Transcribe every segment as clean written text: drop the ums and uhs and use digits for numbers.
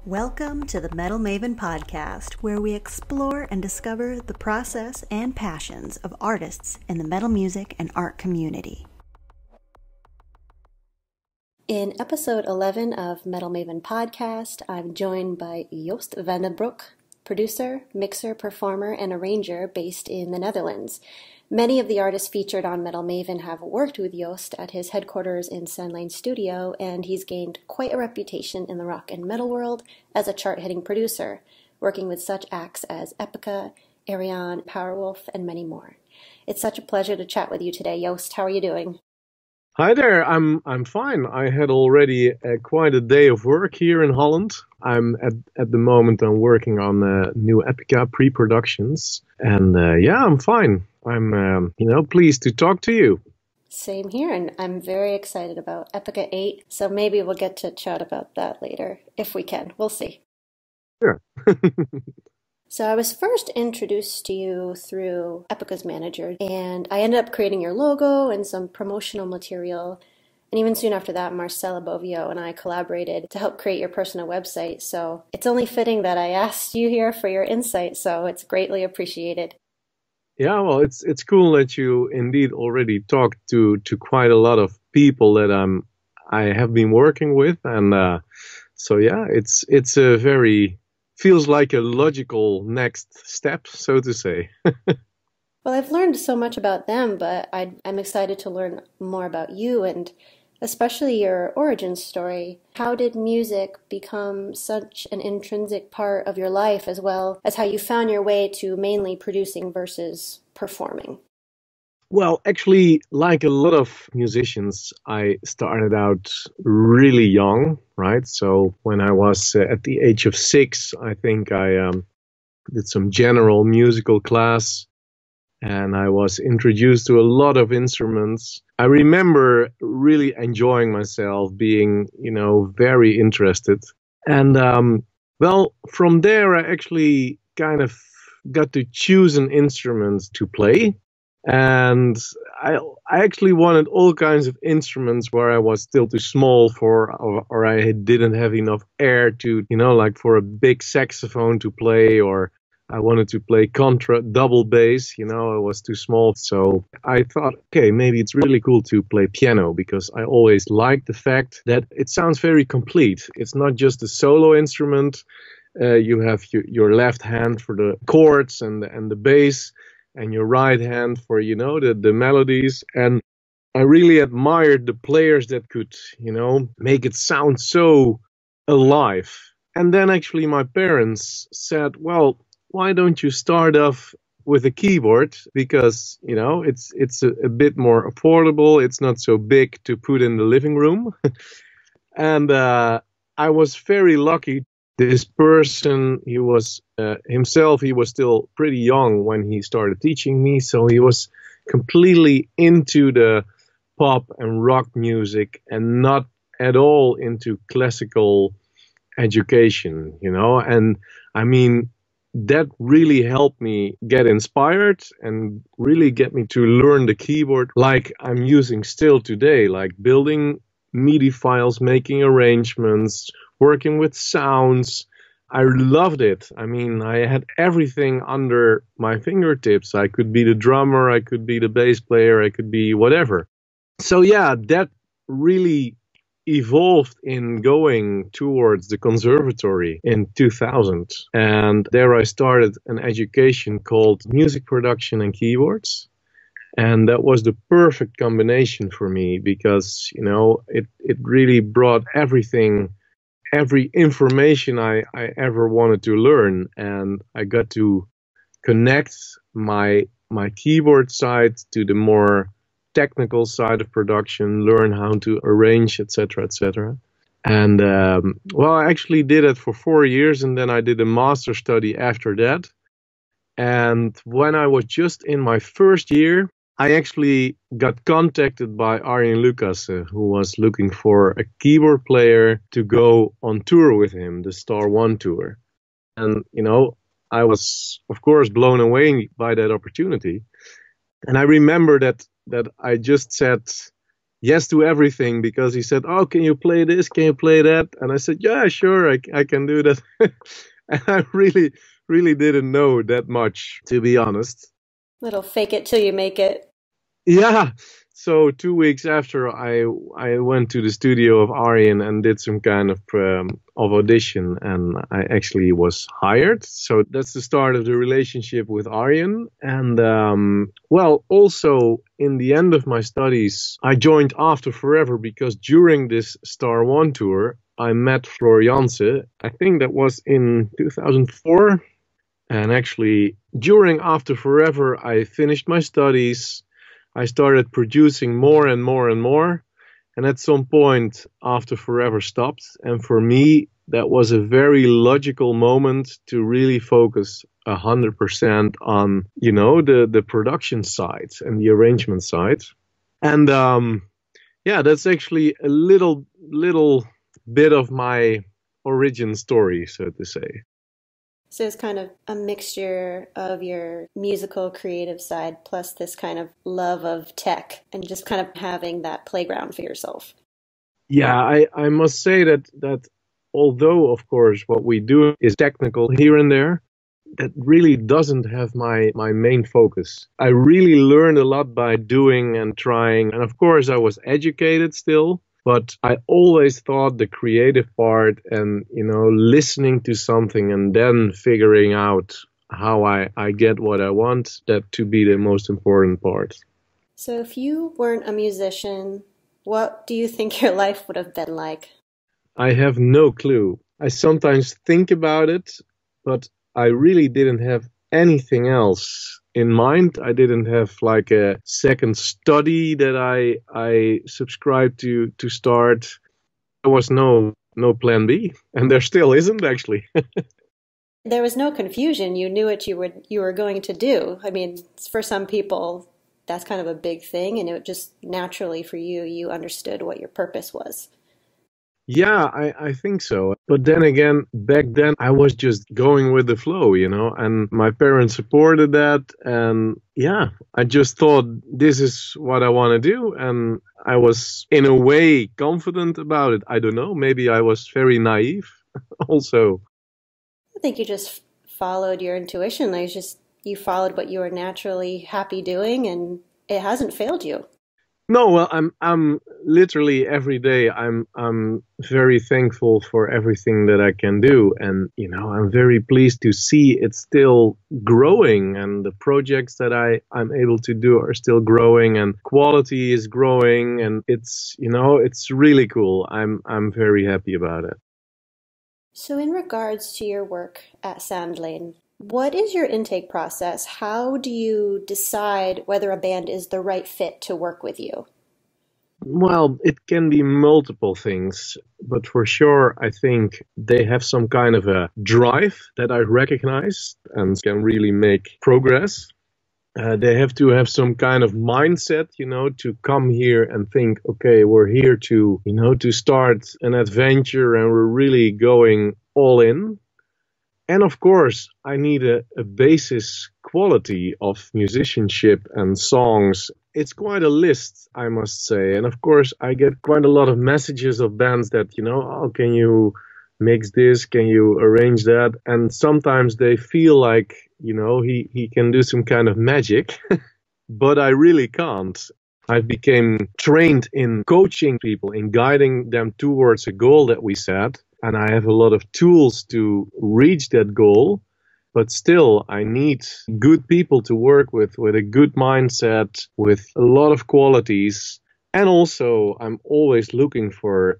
Welcome to the Metal Maven Podcast, where we explore and discover the process and passions of artists in the metal music and art community. In episode 11 of Metal Maven Podcast, I'm joined by JOOST Van Den Brooek, producer, mixer, performer, and arranger based in the Netherlands. Many of the artists featured on Metal Maven have worked with JOOST at his headquarters in Sandlijn Studio, and he's gained quite a reputation in the rock and metal world as a chart-hitting producer, working with such acts as Epica, Ayreon, Powerwolf, and many more. It's such a pleasure to chat with you today, JOOST. How are you doing? Hi there, I'm fine. I had already quite a day of work here in Holland. I'm at the moment I'm working on new Epica pre-productions, and I'm fine. I'm pleased to talk to you. Same here, and I'm very excited about Epica 8, so maybe we'll get to chat about that later, if we can. We'll see. Sure. So I was first introduced to you through Epica's manager, and I ended up creating your logo and some promotional material. And even soon after that, Marcella Bovio and I collaborated to help create your personal website. So it's only fitting that I asked you here for your insight, so it's greatly appreciated. Yeah, well, it's cool that you indeed already talked to quite a lot of people that I have been working with, and it's a very feels like a logical next step, so to say. Well, I've learned so much about them, but I'm excited to learn more about you and especially your origin story. How did music become such an intrinsic part of your life, as well as how you found your way to mainly producing versus performing? Well, actually, like a lot of musicians, I started out really young, right? So when I was at the age of 6, I think I did some general musical class, and I was introduced to a lot of instruments. I remember really enjoying myself, being, very interested. And, from there, I actually kind of got to choose an instrument to play. And I actually wanted all kinds of instruments where I was still too small for, or I didn't have enough air to, like for a big saxophone to play, or I wanted to play double bass, I was too small. So I thought, okay, maybe it's really cool to play piano, because I always liked the fact that it sounds very complete. It's not just a solo instrument. You have your left hand for the chords and the bass, and your right hand for, the melodies. And I really admired the players that could, make it sound so alive. And then actually my parents said, well, why don't you start off with a keyboard? Because, it's a bit more affordable. It's not so big to put in the living room. And I was very lucky. This person, he was he was still pretty young when he started teaching me. So he was completely into the pop and rock music and not at all into classical education, And I mean, that really helped me get inspired and really get me to learn the keyboard like I'm using still today, like building MIDI files, making arrangements, working with sounds. I loved it. I mean, I had everything under my fingertips. I could be the drummer, I could be the bass player, I could be whatever. So yeah, that really evolved in going towards the conservatory in 2000. And there I started an education called music production and keyboards. And that was the perfect combination for me, because, it really brought every information I ever wanted to learn. And I got to connect my keyboard side to the more technical side of production, learn how to arrange, etc., etc. And, I actually did it for 4 years, and then I did a master study after that. And when I was just in my first year, I actually got contacted by Ayreon who was looking for a keyboard player to go on tour with him, the Star One tour. And, I was, of course, blown away by that opportunity. And I remember that I just said, yes to everything because he said, "Oh, can you play this? Can you play that?" And I said, "Yeah, sure, I can do that." And I really didn't know that much, to be honest. Little fake it till you make it. Yeah. So 2 weeks after, I went to the studio of Ayreon and did some kind of audition, and I actually was hired. So that's the start of the relationship with Ayreon. And well, also in the end of my studies, I joined After Forever because during this Star One tour, I met Floor Janse. I think that was in 2004. And actually, during After Forever, I finished my studies. I started producing more and more and more. And at some point, After Forever stopped. And for me, that was a very logical moment to really focus 100% on, the production side and the arrangement side. And yeah, that's actually a little bit of my origin story, so to say. So it's kind of a mixture of your musical creative side plus this kind of love of tech and just kind of having that playground for yourself. Yeah, I must say that although, of course, what we do is technical here and there, that really doesn't have my main focus. I really learned a lot by doing and trying. And of course, I was educated still, but I always thought the creative part and, listening to something and then figuring out how I get what I want, that to be the most important part. So if you weren't a musician, what do you think your life would have been like? I have no clue. I sometimes think about it, but I really didn't have anything else in mind. I didn't have like a second study that I subscribed to start. There was no plan B, and there still isn't actually. There was no confusion. You knew what you were going to do. I mean, for some people, that's kind of a big thing, and it just naturally for you, you understood what your purpose was. Yeah, I think so. But then again, back then I was just going with the flow, and my parents supported that. And yeah, I just thought this is what I want to do. And I was in a way confident about it. I don't know. Maybe I was very naive also. I think you just followed your intuition. Like just you followed what you were naturally happy doing, and it hasn't failed you. No, well, I'm literally every day I'm very thankful for everything that I can do, and I'm very pleased to see it's still growing, and the projects that I'm able to do are still growing, and quality is growing, and it's really cool. I'm very happy about it. So, in regards to your work at Soundlane, what is your intake process? How do you decide whether a band is the right fit to work with you? Well, it can be multiple things, but for sure, I think they have some kind of a drive that I recognize and can really make progress. They have to have some kind of mindset, to come here and think, okay, we're here to start an adventure and we're really going all in. And of course, I need a basis quality of musicianship and songs. It's quite a list, I must say. And of course, I get quite a lot of messages of bands that, oh, can you mix this? Can you arrange that? And sometimes they feel like, he can do some kind of magic, but I really can't. I became trained in coaching people, in guiding them towards a goal that we set. And I have a lot of tools to reach that goal. But still, I need good people to work with a good mindset, with a lot of qualities. And also, I'm always looking for,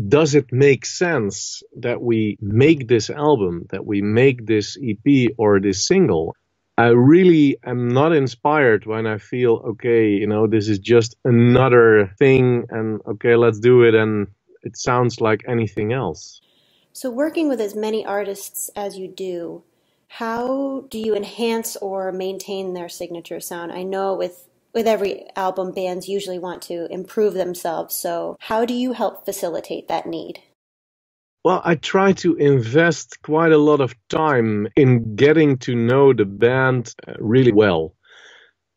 does it make sense that we make this album, that we make this EP or this single? I really am not inspired when I feel, okay, this is just another thing and okay, let's do it. And it sounds like anything else. So, working with as many artists as you do, how do you enhance or maintain their signature sound? I know with every album, bands usually want to improve themselves. So, how do you help facilitate that need? Well, I try to invest quite a lot of time in getting to know the band really well.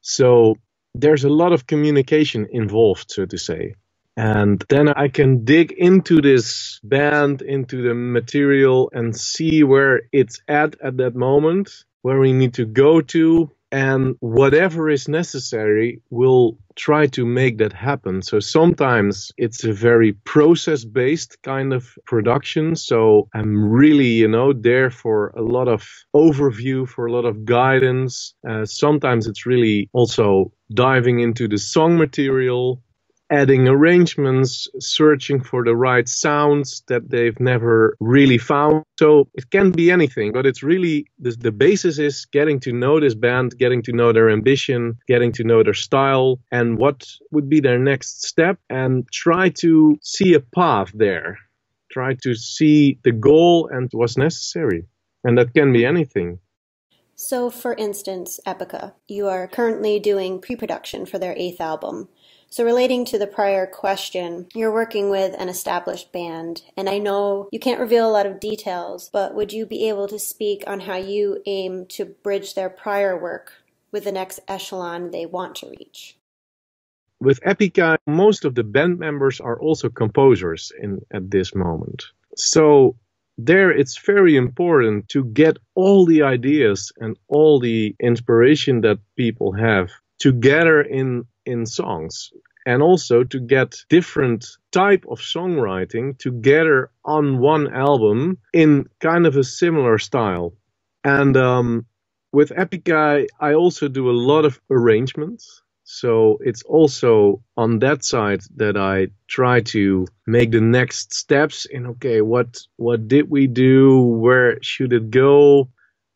So there's a lot of communication involved, so to say. And then I can dig into this band, into the material, and see where it's at that moment, where we need to go to, and whatever is necessary, we'll try to make that happen. So sometimes it's a very process-based kind of production. So I'm really, there for a lot of overview, for a lot of guidance. Sometimes it's really also diving into the song material, adding arrangements, searching for the right sounds that they've never really found. So it can be anything, but it's really, the basis is getting to know this band, getting to know their ambition, getting to know their style, and what would be their next step, and try to see a path there. Try to see the goal and what's necessary. And that can be anything. So, for instance, Epica, you are currently doing pre-production for their 8th album. So relating to the prior question, you're working with an established band, and I know you can't reveal a lot of details, but would you be able to speak on how you aim to bridge their prior work with the next echelon they want to reach? With Epica, most of the band members are also composers at this moment. So there it's very important to get all the ideas and all the inspiration that people have together in songs, and also to get different type of songwriting together on one album in kind of a similar style. And with Epica, I also do a lot of arrangements. So it's also on that side that I try to make the next steps in, okay, what did we do? Where should it go?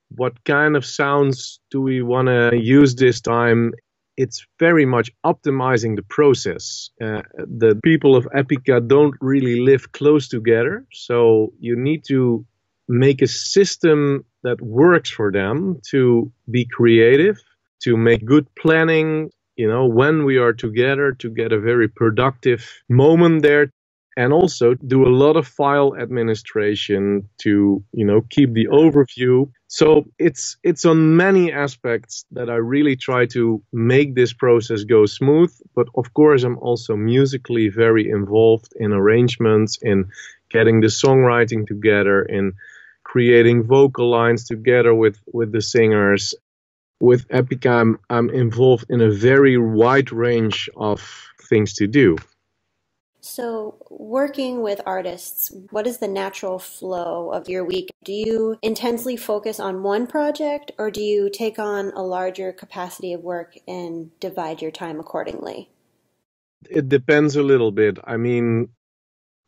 What kind of sounds do we want to use this time? It's very much optimizing the process. The people of Epica don't really live close together, so you need to make a system that works for them to be creative, to make good planning, when we are together, to get a very productive moment there, and also do a lot of file administration to, keep the overview. So it's on many aspects that I really try to make this process go smooth. But of course, I'm also musically very involved in arrangements, in getting the songwriting together, in creating vocal lines together with the singers. With Epica, I'm involved in a very wide range of things to do. So, working with artists, what is the natural flow of your week? Do you intensely focus on one project, or do you take on a larger capacity of work and divide your time accordingly? It depends a little bit. I mean,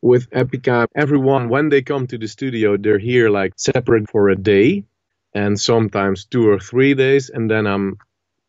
with Epica, everyone, when they come to the studio, they're here like separate for a day, and sometimes 2 or 3 days, and then I'm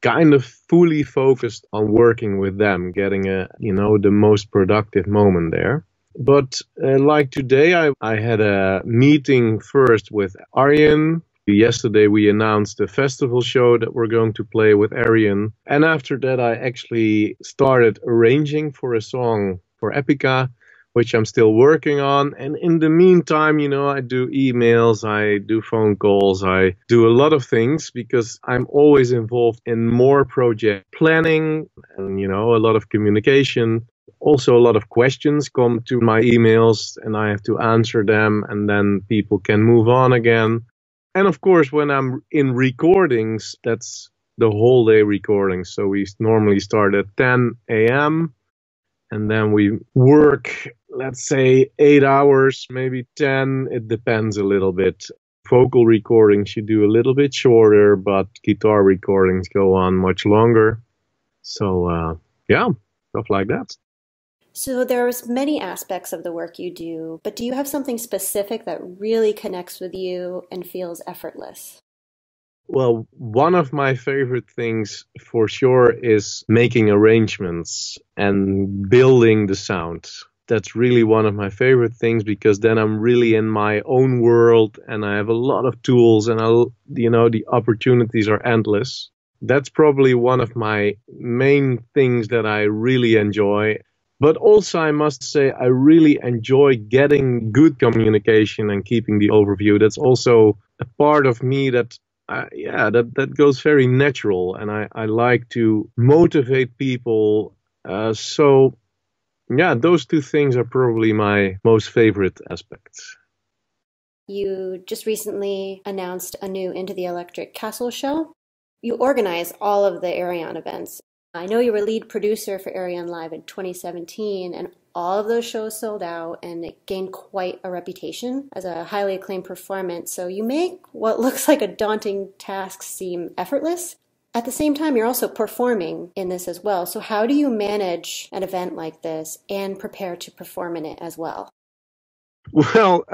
kind of fully focused on working with them, getting the most productive moment there. But like today, I had a meeting first with Ayreon. Yesterday we announced a festival show that we're going to play with Ayreon. And after that I actually started arranging for a song for Epica, which I'm still working on. And in the meantime, I do emails, I do phone calls, I do a lot of things because I'm always involved in more project planning and, a lot of communication. Also, a lot of questions come to my emails and I have to answer them, and then people can move on again. And of course, when I'm in recordings, that's the whole day recording. So we normally start at 10 a.m. and then we work, let's say 8 hours, maybe 10. It depends a little bit. Vocal recordings you do a little bit shorter, but guitar recordings go on much longer. So, stuff like that. So there's many aspects of the work you do, but do you have something specific that really connects with you and feels effortless? Well, one of my favorite things for sure is making arrangements and building the sound. That's really one of my favorite things because then I'm really in my own world and I have a lot of tools and the opportunities are endless. That's probably one of my main things that I really enjoy. But also, I must say, I really enjoy getting good communication and keeping the overview. That's also a part of me that yeah, that goes very natural, and I like to motivate people. So yeah, those two things are probably my most favorite aspects. You just recently announced a new Into the Electric Castle show. You organize all of the Ayreon events. I know you were lead producer for Ayreon Live in 2017, and all of those shows sold out, and it gained quite a reputation as a highly acclaimed performance. So you make what looks like a daunting task seem effortless. At the same time, you're also performing in this as well. So how do you manage an event like this and prepare to perform in it as well? Well,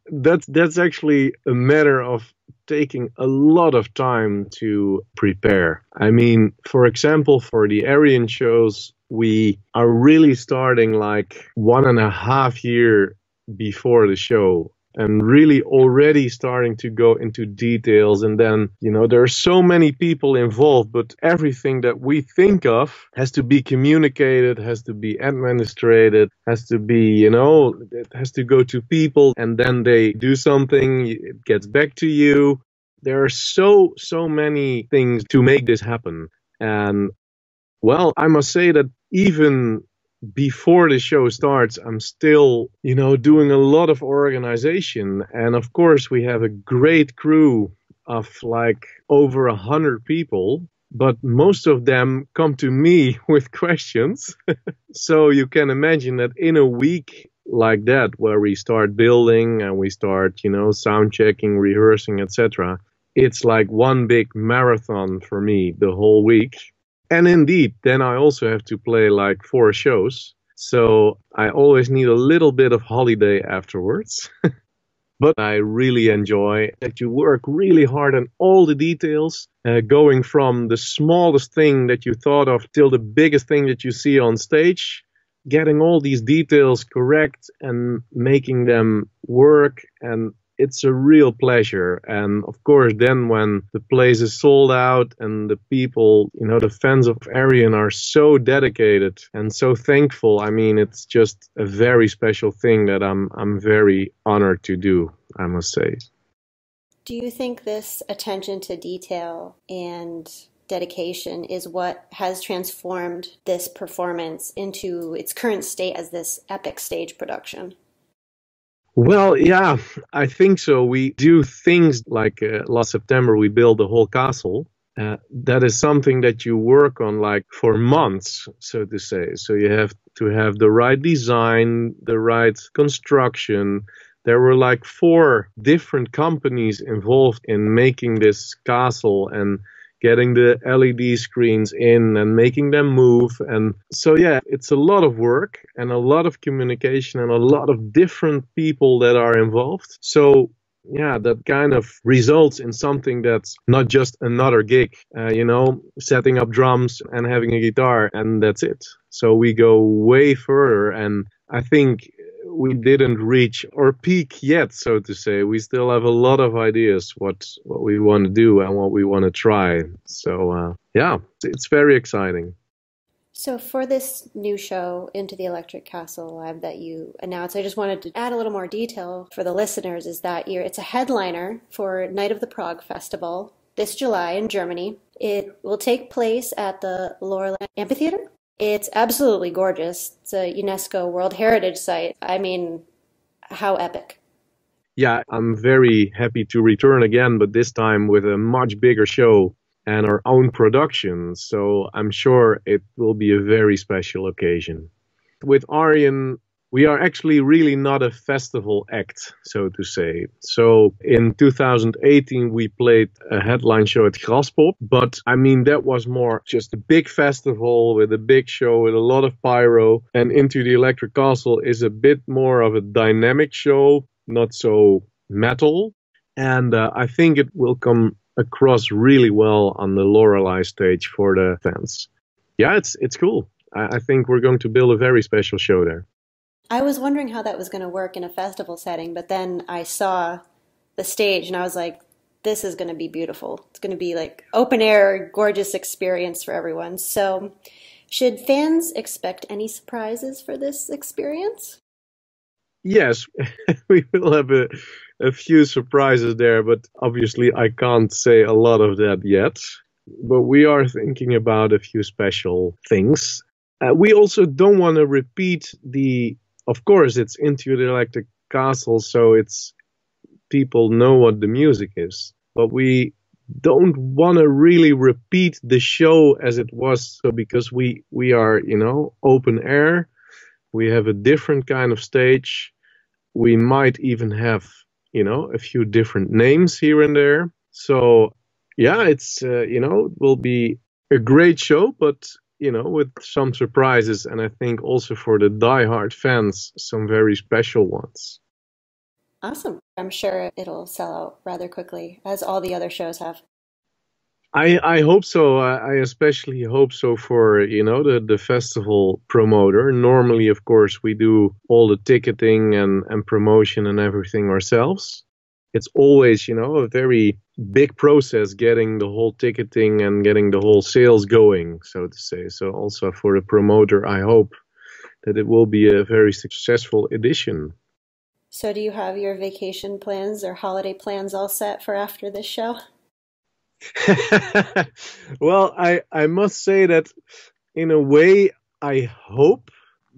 that's actually a matter of taking a lot of time to prepare. I mean, for example, for the Ayreon shows, we are really starting like 1.5 years before the show and really already starting to go into details. And then, there are so many people involved, but everything that we think of has to be communicated, has to be administrated, has to be, it has to go to people, and then they do something, it gets back to you. There are so many things to make this happen. And well, I must say that even before the show starts, I'm still, doing a lot of organization. And of course, we have a great crew of like over 100 people, but most of them come to me with questions. So you can imagine that in a week like that, where we start building and we start, sound checking, rehearsing, etc., it's like one big marathon for me the whole week. And indeed, then I also have to play like 4 shows. So I always need a little bit of holiday afterwards. But I really enjoy that you work really hard on all the details, going from the smallest thing that you thought of till the biggest thing that you see on stage, getting all these details correct and making them work. And it's a real pleasure. And of course, then when the place is sold out and the people, the fans of Ayreon are so dedicated and so thankful, I mean, it's just a very special thing that I'm very honored to do, I must say. Do you think this attention to detail and dedication is what has transformed this performance into its current state as this epic stage production? Well, yeah, I think so. We do things like last September, we built the whole castle. That is something that you work on like for months, so to say. So you have to have the right design, the right construction. There were like 4 different companies involved in making this castle and getting the LED screens in and making them move. And so, yeah, it's a lot of work and a lot of communication and a lot of different people that are involved. So, yeah, that kind of results in something that's not just another gig, setting up drums and having a guitar, and that's it. So we go way further, and I think we didn't reach our peak yet, so to say. We still have a lot of ideas what we want to do and what we want to try. So, yeah, it's very exciting. So for this new show, Into the Electric Castle Live, that you announced, I just wanted to add a little more detail for the listeners, is that it's a headliner for Night of the Prague Festival this July in Germany. It will take place at the Lorelei Amphitheater. It's absolutely gorgeous. It's a UNESCO World Heritage Site. I mean, how epic. Yeah, I'm very happy to return again, but this time with a much bigger show and our own production. So I'm sure it will be a very special occasion. With Ayreon, we are actually really not a festival act, so to say. So in 2018, we played a headline show at Graspop, but I mean, that was more just a big festival with a big show with a lot of pyro. And Into the Electric Castle is a bit more of a dynamic show, not so metal. And I think it will come across really well on the Lorelei stage for the fans. Yeah, it's cool. I think we're going to build a very special show there. I was wondering how that was going to work in a festival setting, but then I saw the stage and I was like, this is going to be beautiful. It's going to be like open air, gorgeous experience for everyone. So should fans expect any surprises for this experience? Yes, we will have a few surprises there, but obviously I can't say a lot of that yet. But we are thinking about a few special things. We also don't want to repeat of course, it's Into the Electric Castle, so it's people know what the music is. But we don't want to really repeat the show as it was, so because we are, open air. We have a different kind of stage. We might even have, a few different names here and there. So, yeah, it will be a great show, but, with some surprises. And I think also for the diehard fans, some very special ones. Awesome. I'm sure it'll sell out rather quickly, as all the other shows have. I hope so. I especially hope so for, the festival promoter. Normally, of course, we do all the ticketing and promotion and everything ourselves. It's always, a very big process getting the whole ticketing and getting the whole sales going, so to say. So also for the promoter, I hope that it will be a very successful edition. So do you have your vacation plans or holiday plans all set for after this show? Well, I must say that in a way, I hope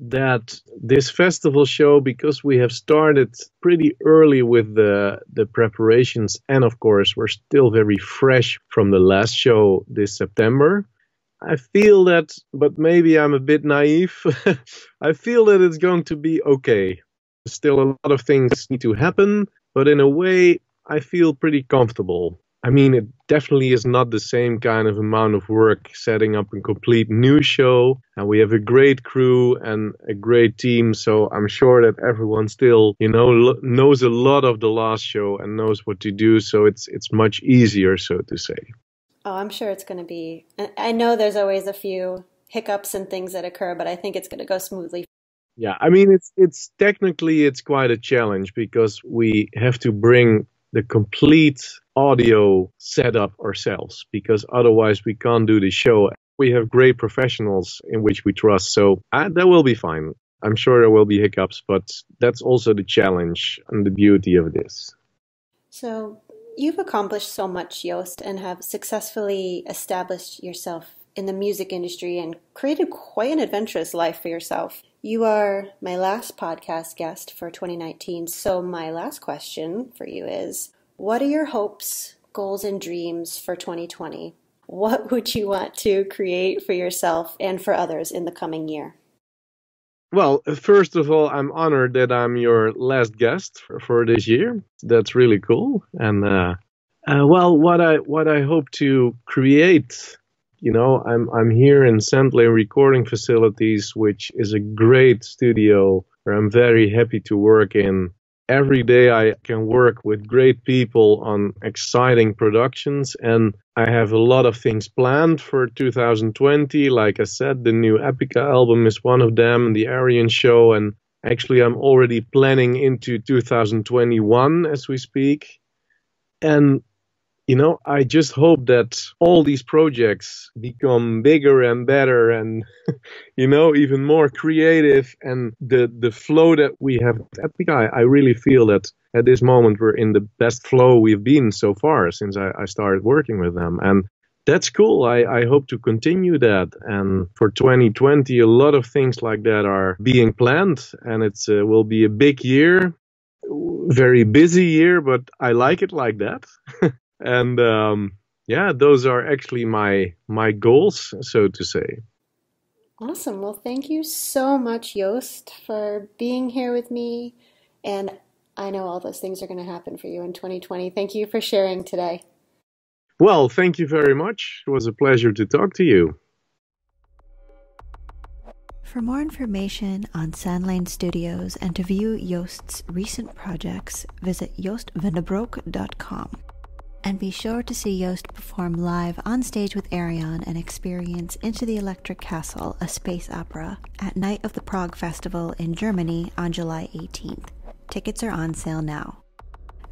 that this festival show, because we have started pretty early with the preparations, and of course, we're still very fresh from the last show this September. I feel that, but maybe I'm a bit naive. I feel that it's going to be okay. Still, a lot of things need to happen, but in a way, I feel pretty comfortable. I mean, it definitely is not the same kind of amount of work setting up a complete new show. And we have a great crew and a great team. So I'm sure that everyone still, knows a lot of the last show and knows what to do. So it's much easier, so to say. Oh, I'm sure it's going to be. I know there's always a few hiccups and things that occur, but I think it's going to go smoothly. Yeah, I mean, it's technically it's quite a challenge because we have to bring the complete audio setup ourselves, because otherwise we can't do the show. We have great professionals in which we trust, so that will be fine. I'm sure there will be hiccups, but that's also the challenge and the beauty of this. So you've accomplished so much, Joost, and have successfully established yourself in the music industry and created quite an adventurous life for yourself. You are my last podcast guest for 2019, so my last question for you is, what are your hopes, goals, and dreams for 2020? What would you want to create for yourself and for others in the coming year? Well, first of all, I'm honored that I'm your last guest for this year. That's really cool. And well, what I hope to create, I'm here in Sandley Recording Facilities, which is a great studio where I'm very happy to work in. Every day I can work with great people on exciting productions, and I have a lot of things planned for 2020. Like I said, the new Epica album is one of them, the Ayreon show, and actually I'm already planning into 2021 as we speak. And I just hope that all these projects become bigger and better and, even more creative. And the flow that we have at Epica, I really feel that at this moment we're in the best flow we've been so far since I started working with them. And that's cool. I hope to continue that. And for 2020, a lot of things like that are being planned. And it will be a big year, very busy year, but I like it like that. And those are actually my goals, so to say. Awesome. Well, thank you so much, Joost, for being here with me. And I know all those things are going to happen for you in 2020. Thank you for sharing today. Well, thank you very much. It was a pleasure to talk to you. For more information on Sandlane Studios and to view Joost's recent projects, visit joostvandenbroek.com. And be sure to see Joost perform live on stage with Ayreon and experience Into the Electric Castle, a space opera, at Night of the Prague Festival in Germany on July 18th. Tickets are on sale now.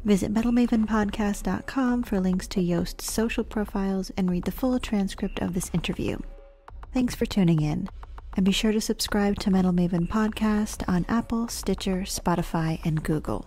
Visit metalmavenpodcast.com for links to Joost's social profiles and read the full transcript of this interview. Thanks for tuning in. And be sure to subscribe to Metal Maven Podcast on Apple, Stitcher, Spotify, and Google.